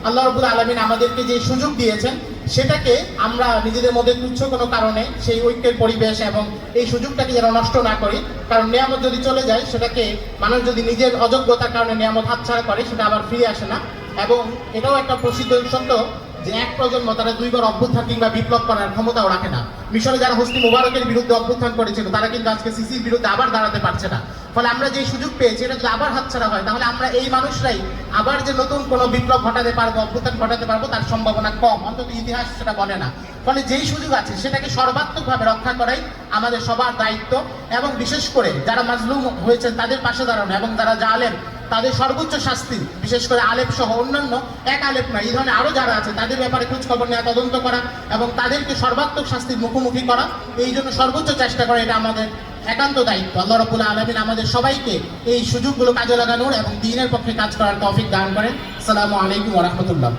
আল্লাহ রাব্বুল আলামিন আমাদেরকে যে সুযোগ দিয়েছেন সেটাকে আমরা নিজেদের মধ্যে তুচ্ছ কোনো কারণে সেই ঐক্যের পরিবেশ এবং এই সুযোগটাকে যেন নষ্ট না করি। কারণ নিয়ামত যদি চলে যায় সেটাকে মানুষ যদি নিজের অযোগ্যতার কারণে নিয়ামত হাতছাড়া করে সেটা আবার ফিরে আসে না। এবং এটাও একটা প্রসিদ্ধ সত্য যে এক প্রজন্ম তারা দুইবার অভ্যুত্থান কিংবা বিপ্লব করার ক্ষমতাও রাখে না। মিশরে যারা হোসনি মুবারকের বিরুদ্ধে অভ্যুত্থান করেছিল তারা কিন্তু আজকে সিসির বিরুদ্ধে আবার দাঁড়াতে পারছে না। ফলে আমরা যে সুযোগ পেয়েছি এটা যদি আবার হাতছাড়া হয় তাহলে আমরা এই মানুষরাই আবার যে নতুন কোনো বিপ্লব ঘটাতে পারবো, অভ্যুত্থান ঘটাতে পারবো তার সম্ভাবনা কম, অন্তত ইতিহাস সেটা বলে না। ফলে যেই সুযোগ আছে সেটাকে সর্বাত্মকভাবে রক্ষা করাই আমাদের সবার দায়িত্ব। এবং বিশেষ করে যারা মাজলুম হয়েছেন তাদের পাশে দাঁড়ানো এবং যারা জালেম তাদের সর্বোচ্চ শাস্তি, বিশেষ করে আলেপ সহ অন্যান্য, এক আলেপ নয় এই ধরনের আরো যারা আছে তাদের ব্যাপারে খোঁজ খবর নেওয়া, তদন্ত করা এবং তাদেরকে সর্বাত্মক শাস্তির মুখোমুখি করা, এই জন্য সর্বোচ্চ চেষ্টা করা এটা আমাদের একান্ত দায়িত্ব। আল্লাহ রাব্বুল আলামিন আমাদের সবাইকে এই সুযোগগুলো কাজে লাগানোর এবং দ্বীনের পক্ষে কাজ করার তৌফিক দান করেন। আসসালামু আলাইকুম ওয়া রাহমাতুল্লাহ।